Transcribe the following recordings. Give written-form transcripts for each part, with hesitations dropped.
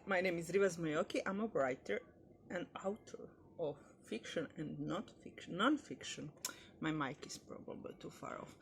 My name is Riva Zmajoki. I'm a writer and author of fiction and not fiction, non-fiction. My mic is probably too far off.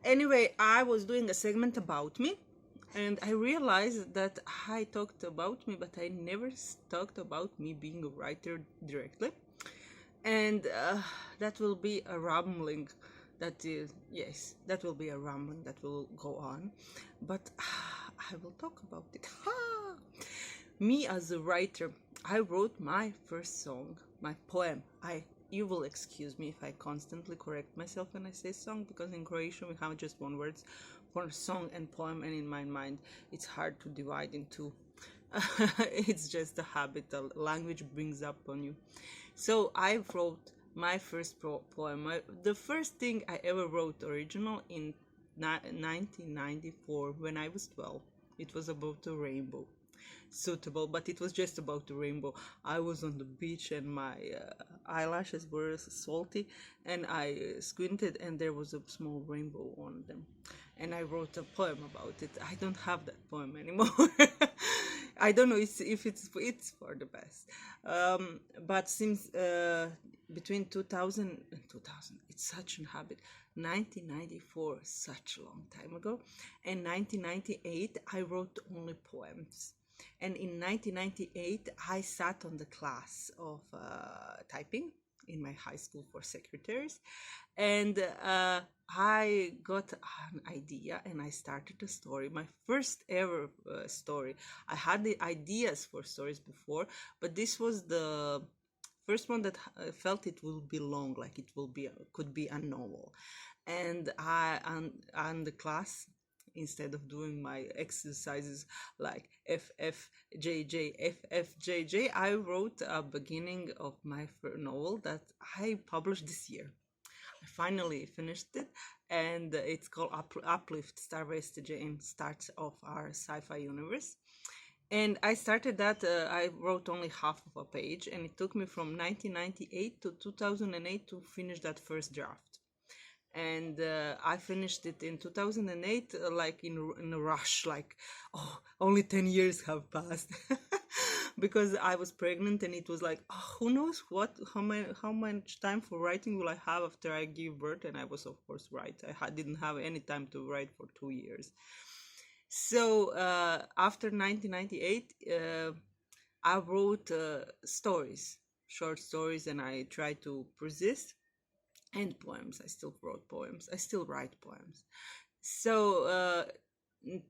Anyway, I was doing a segment about me, and I realized that I talked about me, but I never talked about me being a writer directly. And that will be a rambling. That will be a rambling that will go on, but I will talk about it. Me as a writer, I wrote my first song, my poem. You will excuse me if I constantly correct myself when I say song, because in Croatian we have just one word for song and poem, and in my mind it's hard to divide into. It's just a habit the language brings up on you. So I wrote my first poem. The first thing I ever wrote original in 1994 when I was 12. It was about a rainbow. Suitable, but it was just about the rainbow. I was on the beach and my eyelashes were salty, and I squinted and there was a small rainbow on them, and I wrote a poem about it. I don't have that poem anymore. I don't know if it's for the best, but since between 2000 and 2000, it's such a habit. 1994, such a long time ago, and 1998 I wrote only poems. And in 1998, I sat on the class of typing in my high school for secretaries, and I got an idea and I started a story, my first ever story. I had the ideas for stories before, but this was the first one that I felt it will be long, like it could be a novel. And I on the class, instead of doing my exercises like FFJJ, I wrote a beginning of my novel that I published this year. I finally finished it, and it's called Uplift, Star Vestige, and starts off our sci-fi universe. And I started that, I wrote only half of a page, and it took me from 1998 to 2008 to finish that first draft. And I finished it in 2008, like in a rush, like, oh, only 10 years have passed. Because I was pregnant, and it was like, oh, who knows how much time for writing will I have after I give birth. And I was, of course, right. Didn't have any time to write for 2 years. So after 1998, I wrote stories, short stories, and I tried to persist. And poems. I still wrote poems. I still write poems. So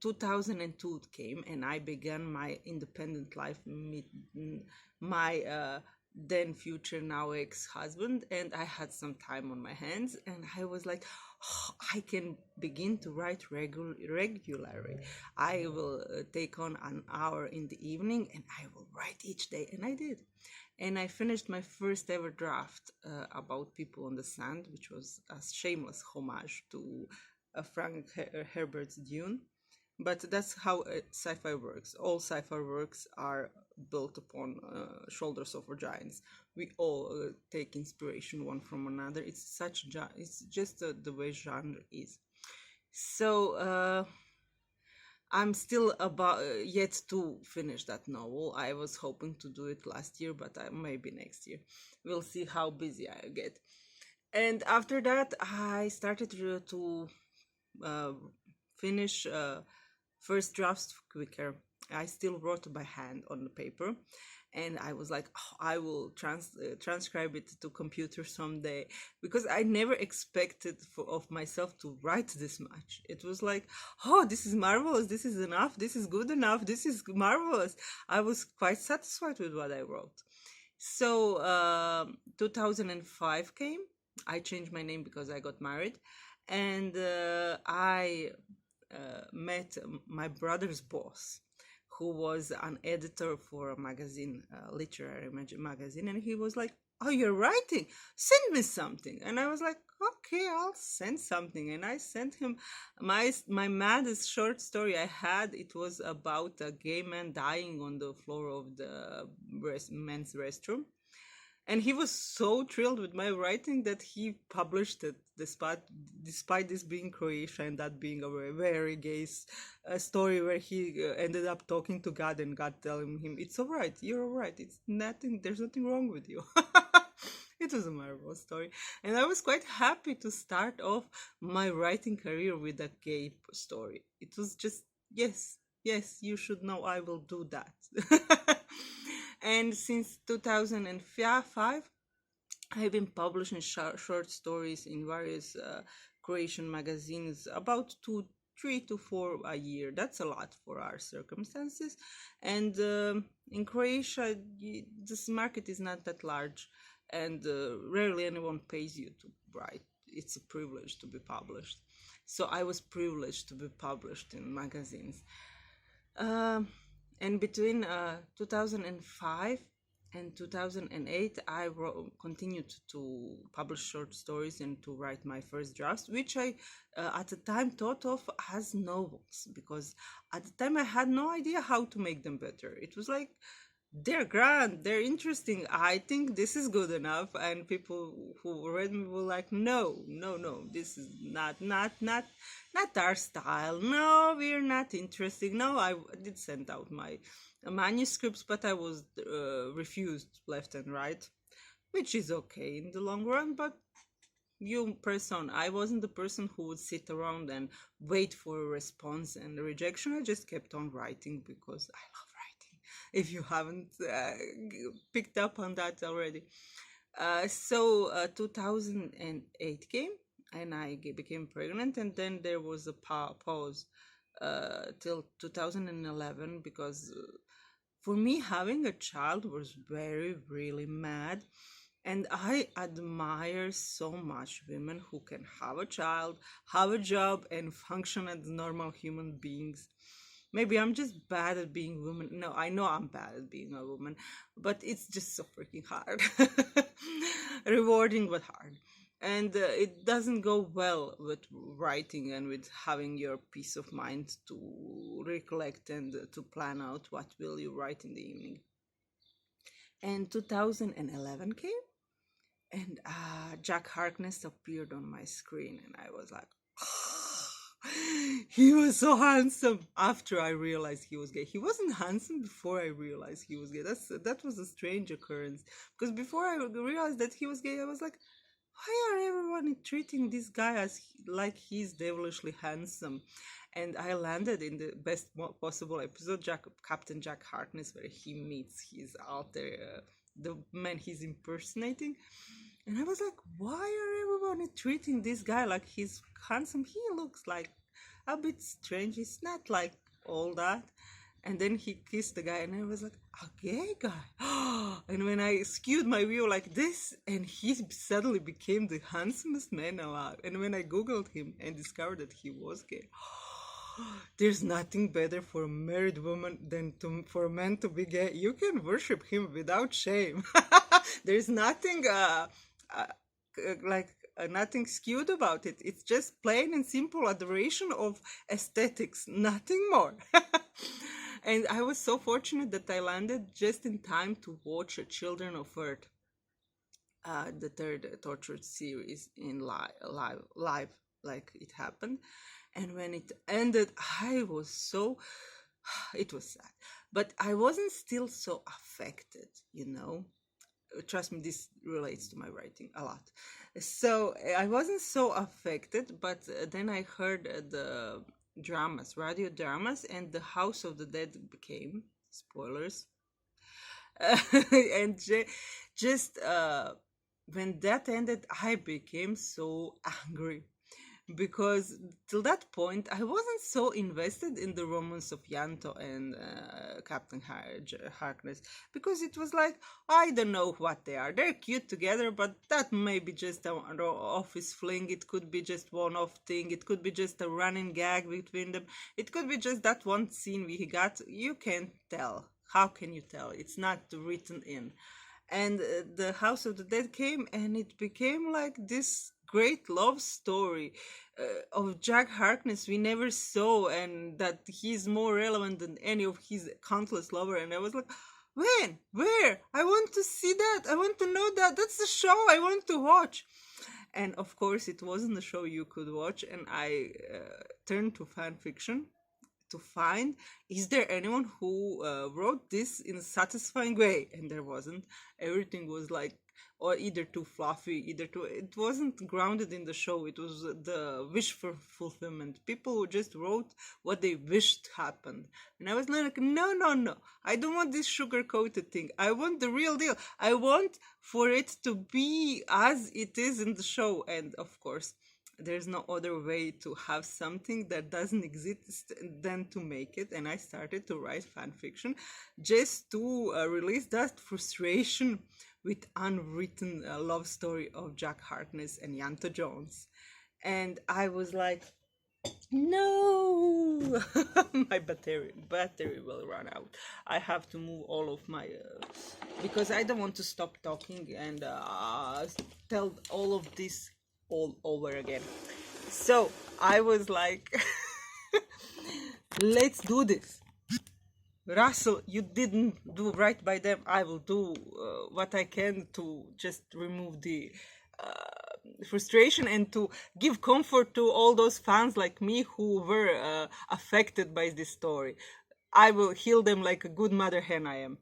2002 came, and I began my independent life. My then future, now ex-husband, and I had some time on my hands, and I was like, oh, I can begin to write regularly. I will take on an hour in the evening, and I will write each day. And I did. And I finished my first ever draft about People on the Sand, which was a shameless homage to Frank Herbert's Dune. But that's how sci-fi works. All sci-fi works are built upon shoulders of giants. We all take inspiration one from another. It's just the way genre is. So I'm still about yet to finish that novel. I was hoping to do it last year, but maybe next year. We'll see how busy I get. And after that, I started to finish first drafts quicker. I still wrote by hand on the paper, and I was like, oh, I will transcribe it to computer someday, because I never expected of myself to write this much. It was like, oh, this is marvelous, this is enough, this is good enough, this is marvelous. I was quite satisfied with what I wrote. So 2005 came. I changed my name because I got married, and I met my brother's boss, who was an editor for a magazine, literary magazine, and he was like, oh, you're writing, send me something. And I was like, okay, I'll send something. And I sent him my maddest short story I had. It was about a gay man dying on the floor of the men's restroom. And he was so thrilled with my writing that he published it, despite this being Croatia and that being a very gay story where he ended up talking to God and God telling him, "It's all right, you're all right. It's nothing. There's nothing wrong with you." It was a marvelous story, and I was quite happy to start off my writing career with a gay story. It was just, yes, yes, you should know I will do that. And since 2005, I've been publishing short stories in various Croatian magazines, about 3 to 4 a year. That's a lot for our circumstances. And in Croatia, this market is not that large, and rarely anyone pays you to write. It's a privilege to be published. So I was privileged to be published in magazines. Um, and between 2005 and 2008, I continued to publish short stories and to write my first drafts, which I at the time thought of as novels, because at the time I had no idea how to make them better. It was like, they're grand, they're interesting, I think this is good enough, and people who read me were like, no, no, no, this is not our style, no, we're not interested. No, I did send out my manuscripts, but I was refused left and right, which is okay in the long run. But I wasn't the person who would sit around and wait for a response and a rejection. I just kept on writing because I love writing, if you haven't picked up on that already. So 2008 came, and I became pregnant, and then there was a pause till 2011, because for me, having a child was very, really mad. And I admire so much women who can have a child, have a job, and function as normal human beings. Maybe I'm just bad at being a woman. No, I know I'm bad at being a woman, but it's just so freaking hard. Rewarding, but hard. And it doesn't go well with writing and with having your peace of mind to recollect and to plan out what will you write in the evening. And 2011 came, and Jack Harkness appeared on my screen, and I was like, he was so handsome. After I realized he was gay, he wasn't handsome before I realized he was gay. That was a strange occurrence, because before I realized that he was gay, I was like, why are everyone treating this guy as like he's devilishly handsome? And I landed in the best possible episode, Captain Jack Harkness, where he meets his alter, the man he's impersonating. And I was like, why are everyone treating this guy like he's handsome? He looks like a bit strange. It's not like all that. And then he kissed the guy, and I was like, a gay guy. And when I skewed my view like this, and he suddenly became the handsomest man alive. And when I Googled him and discovered that he was gay, there's nothing better for a married woman than for a man to be gay. You can worship him without shame. There's nothing nothing skewed about it. It's just plain and simple adoration of aesthetics, nothing more. And I was so fortunate that I landed just in time to watch Children of Earth, the third tortured series in live, like it happened. And when it ended, I was so, it was sad, but I wasn't still so affected, Trust me, this relates to my writing a lot. So I wasn't so affected, but then I heard the radio dramas, and the House of the Dead became, spoilers, and just when that ended, I became so angry, because till that point I wasn't so invested in the romance of Yanto and Captain Harkness, because it was like, I don't know what they are. They're cute together, but that may be just an office fling. It could be just one-off thing. It could be just a running gag between them. It could be just that one scene we got. You can't tell. How can you tell? It's not written in. And the House of the Dead came, and it became like this great love story of Jack Harkness we never saw, and that he's more relevant than any of his countless lovers. And I was like, when, where? I want to see that. I want to know that. That's the show I want to watch. And of course, it wasn't a show you could watch. And I turned to fan fiction to find, is there anyone who wrote this in a satisfying way? And there wasn't. Everything was like, or either too fluffy, either too, it wasn't grounded in the show. It was the wish for fulfillment. People who just wrote what they wished happened. And I was like, no, no, no, I don't want this sugar coated thing. I want the real deal. I want for it to be as it is in the show. And of course, there's no other way to have something that doesn't exist than to make it. And I started to write fan fiction just to release that frustration with unwritten love story of Jack Harkness and Yanto Jones. And I was like, no, my battery will run out. I have to move all of my because I don't want to stop talking and tell all of this all over again. So I was like, let's do this. Russell, you didn't do right by them. I will do what I can to just remove the frustration and to give comfort to all those fans like me who were affected by this story. I will heal them like a good mother hen I am.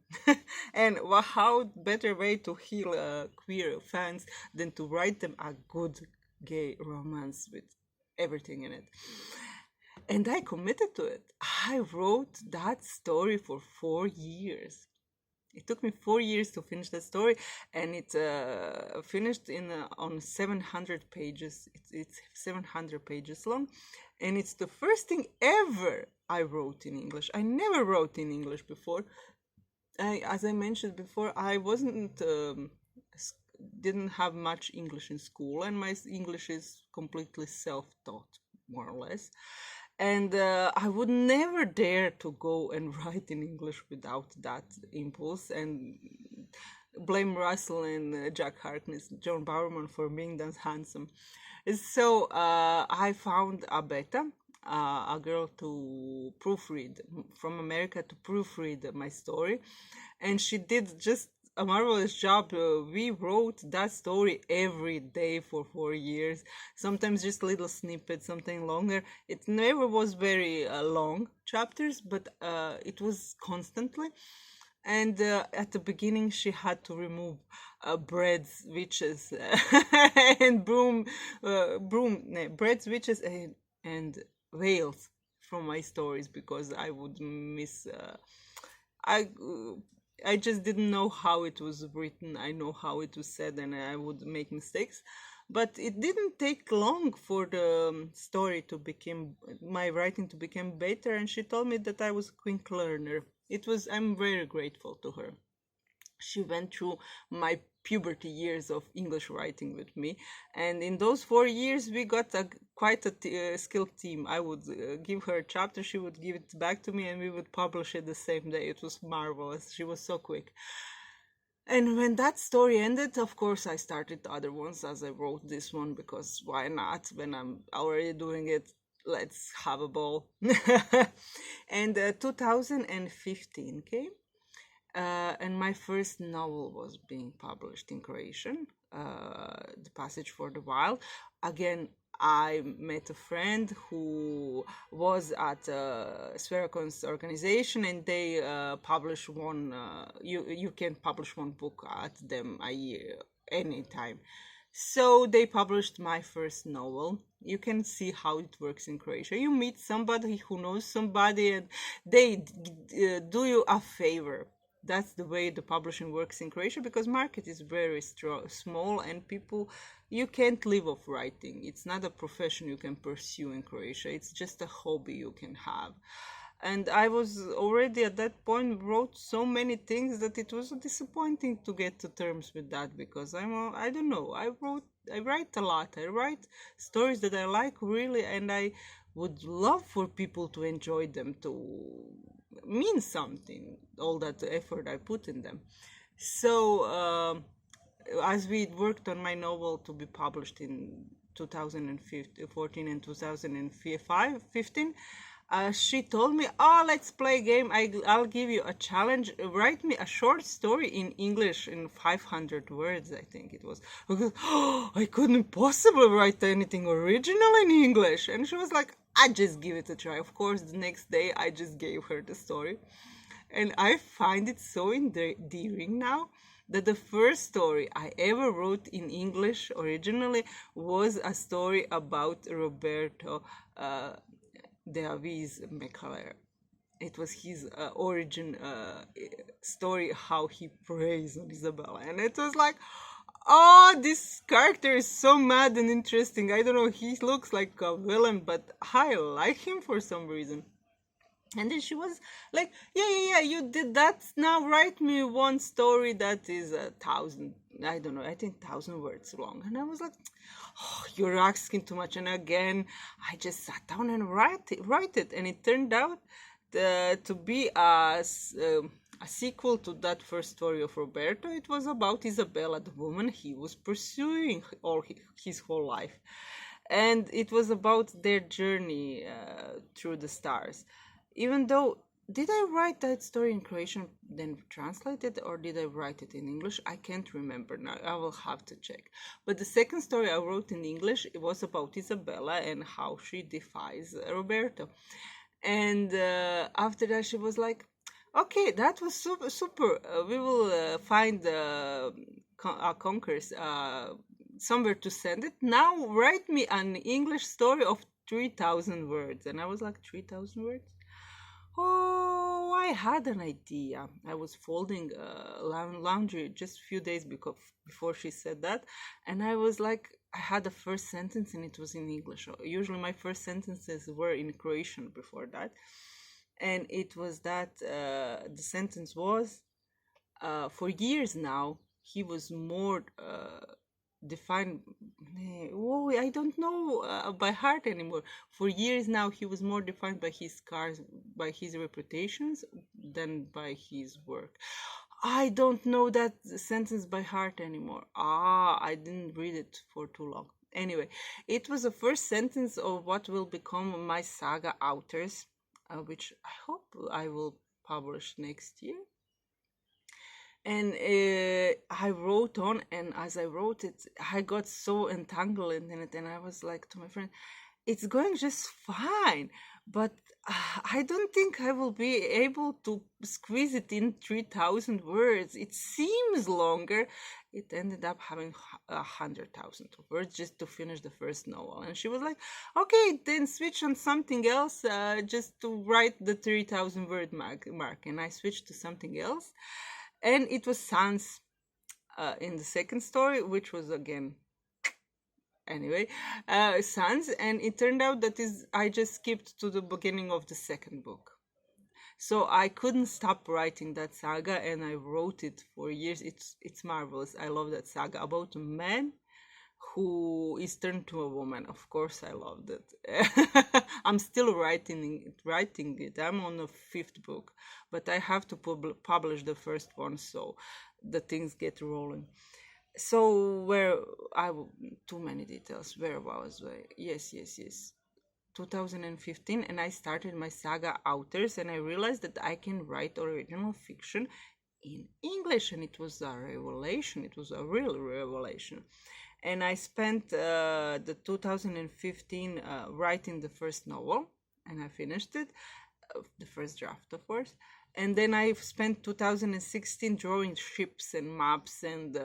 And how better way to heal queer fans than to write them a good gay romance with everything in it. And I committed to it. I wrote that story for 4 years. It took me 4 years to finish that story, and it finished on 700 pages. It's 700 pages long, and it's the first thing ever I wrote in English. I never wrote in English before. As I mentioned before, I didn't have much English in school, and my English is completely self-taught, more or less. And I would never dare to go and write in English without that impulse, and blame Russell and Jack Harkness, John Bowerman for being that handsome. So I found a beta, a girl to proofread from America to proofread my story, and she did just a marvelous job. We wrote that story every day for 4 years, sometimes just little snippets, something longer. It never was very long chapters, but it was constantly. And at the beginning, she had to remove breads, witches, and breads, witches, and veils from my stories because I would miss. I just didn't know how it was written. I know how it was said, and I would make mistakes. But it didn't take long for the story to become, my writing to become better. And she told me that I was a quick learner. I'm very grateful to her. She went through my puberty years of English writing with me, and in those 4 years we got quite a skilled team. I would give her a chapter, she would give it back to me, and we would publish it the same day. It was marvelous. She was so quick. And when that story ended, of course, I started other ones as I wrote this one, because why not? When I'm already doing it, let's have a ball. And 2015 came. And my first novel was being published in Croatian, The Passage for the Wild. Again, I met a friend who was at Sverakon's organization, and they publish one, you can publish one book at them a year, anytime. So they published my first novel. You can see how it works in Croatia. You meet somebody who knows somebody, and they do you a favor. That's the way the publishing works in Croatia, because market is very small, and people, you can't live off writing. It's not a profession you can pursue in Croatia. It's just a hobby you can have. And I was already at that point wrote so many things that it was disappointing to get to terms with that, because I don't know, I write a lot. I write stories that I like really, and I would love for people to enjoy them, to mean something, all that effort I put in them. So as we worked on my novel to be published in 2014 and 2015, She told me, "Oh, let's play a game. I'll give you a challenge. Write me a short story in English in 500 words, I think it was." I go, "Oh, I couldn't possibly write anything original in English." And she was like, "I just give it a try." Of course, the next day I just gave her the story. And I find it so endearing now that the first story I ever wrote in English originally was a story about Roberto de Avis Mecalero. It was his origin story, how he preys on Isabella. And it was like, oh, this character is so mad and interesting. I don't know, he looks like a villain, but I like him for some reason. And then she was like, yeah, you did that. Now write me one story that is 1,000, I don't know, I think 1,000 words long. And I was like, oh, you're asking too much. And again, I just sat down and write it. And it turned out to be a sequel to that first story of Roberto. It was about Isabella, the woman he was pursuing all his whole life. And it was about their journey through the stars. Even though, did I write that story in Croatian, then translate it, or did I write it in English? I can't remember now. I will have to check. But the second story I wrote in English, it was about Isabella and how she defies Roberto. And after that, she was like, "Okay, that was super, super. We will find conquerors somewhere to send it. Now write me an English story of 3,000 words." And I was like, 3,000 words? Oh, I had an idea. I was folding laundry just a few days before she said that, and I was like, I had the first sentence and it was in English. Usually my first sentences were in Croatian before that, and it was that the sentence was, for years now, he was more defined. Oh, I don't know by heart anymore. For years now, he was more defined by his scars, by his reputations, than by his work. I don't know that sentence by heart anymore. I didn't read it for too long. Anyway, it was the first sentence of what will become my saga Authors, which I hope I will publish next year. And I wrote on, and as I wrote it, I got so entangled in it, and I was like to my friend, "It's going just fine, but I don't think I will be able to squeeze it in 3,000 words. It seems longer." It ended up having 100,000 words just to finish the first novel. And she was like, "Okay, then switch on something else, just to write the 3,000 word mark." And I switched to something else. And it was Sans in the second story, which was again, anyway, Sans. And it turned out that I just skipped to the beginning of the second book. So I couldn't stop writing that saga, and I wrote it for years. It's marvelous. I love that saga about a man who is turned to a woman. Of course, I loved it. I'm still writing it. I'm on the fifth book, but I have to publish the first one so the things get rolling. So too many details. Where was I? Yes. 2015, and I started my saga Authors, and I realized that I can write original fiction in English, and it was a revelation. It was a real revelation. And I spent the 2015 writing the first novel, and I finished it, the first draft, of course. And then I spent 2016 drawing ships and maps and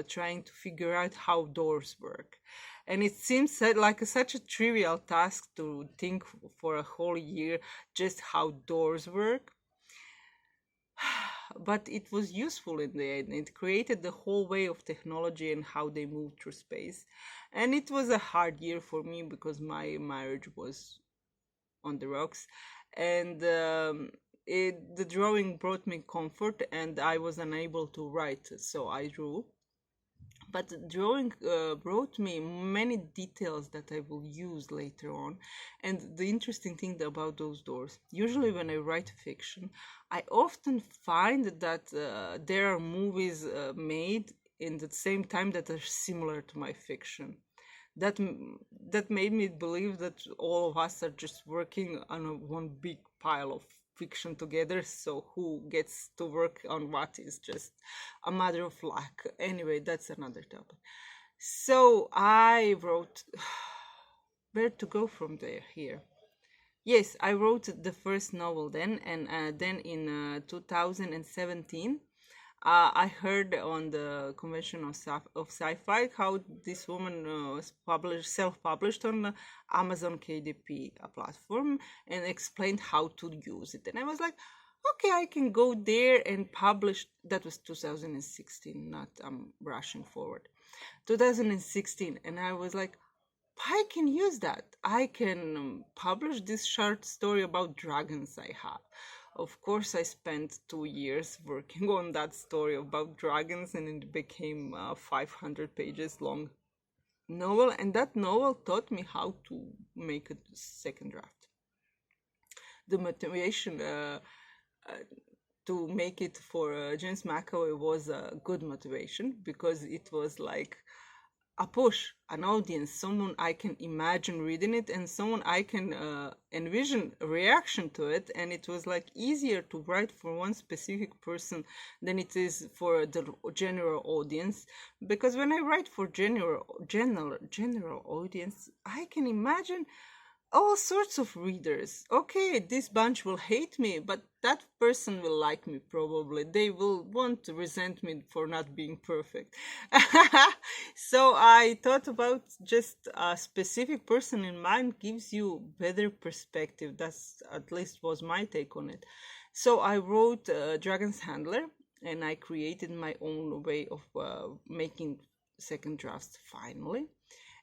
trying to figure out how doors work. And it seems like such a trivial task to think for a whole year just how doors work. But it was useful in the end. It created the whole way of technology and how they move through space. And it was a hard year for me because my marriage was on the rocks. And the drawing brought me comfort, and I was unable to write, so I drew. But drawing brought me many details that I will use later on. And the interesting thing about those doors, usually when I write fiction, I often find that there are movies made in the same time that are similar to my fiction. that that made me believe that all of us are just working on one big pile of fiction together, so who gets to work on what is just a matter of luck. Anyway, that's another topic. So I wrote where to go from there here. Yes, I wrote the first novel then, and then in 2017, I heard on the convention of sci-fi how this woman was self-published on Amazon KDP platform and explained how to use it. And I was like, okay, I can go there and publish. That was 2016, not I'm rushing forward. 2016, and I was like, I can use that. I can publish this short story about dragons I have. Of course, I spent 2 years working on that story about dragons, and it became a 500 pages long novel. And that novel taught me how to make a second draft. The motivation to make it for James McAvoy was a good motivation, because it was like a push, an audience, someone I can imagine reading it, and someone I can envision a reaction to it. And it was like easier to write for one specific person than it is for the general audience, because when I write for general audience, I can imagine all sorts of readers. Okay, this bunch will hate me, but that person will like me probably. They will want to resent me for not being perfect. So I thought about just a specific person in mind gives you better perspective. That's at least was my take on it. So I wrote Dragon's Handler, and I created my own way of making second drafts finally.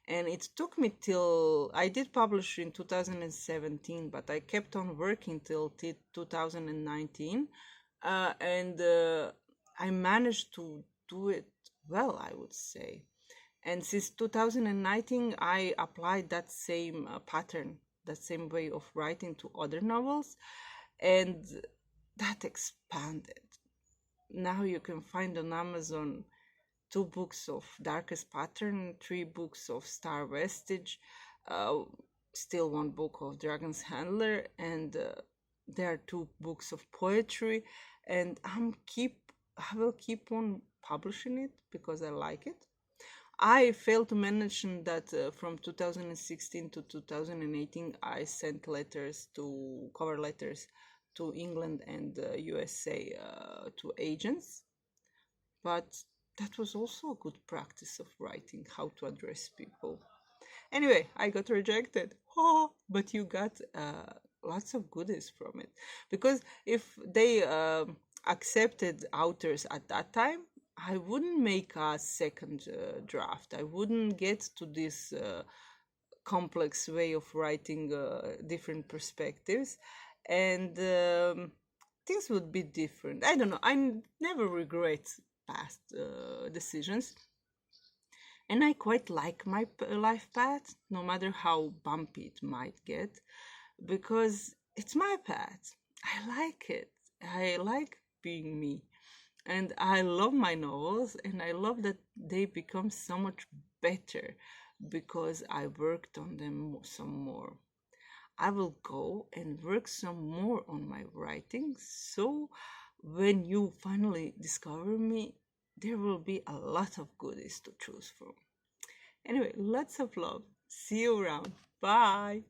And it took me till I did publish in 2017, but I kept on working till 2019, and I managed to do it well, I would say. And since 2019, I applied that same pattern, that same way of writing to other novels, and that expanded. Now you can find on Amazon 2 books of Darkest Pattern, 3 books of Star Vestige, uh, still 1 book of Dragon's Handler, and there are 2 books of poetry. And I will keep on publishing it because I like it. I failed to mention that from 2016 to 2018, I sent cover letters to England and USA to agents, but that was also a good practice of writing, how to address people. Anyway, I got rejected. Oh, but you got lots of goodies from it. Because if they accepted authors at that time, I wouldn't make a second draft. I wouldn't get to this complex way of writing different perspectives. And things would be different. I don't know. I never regret past decisions, and I quite like my life path, no matter how bumpy it might get, because it's my path. I like it. I like being me, and I love my novels, and I love that they become so much better because I worked on them some more. I will go and work some more on my writing, so when you finally discover me, there will be a lot of goodies to choose from. Anyway, lots of love. See you around. Bye.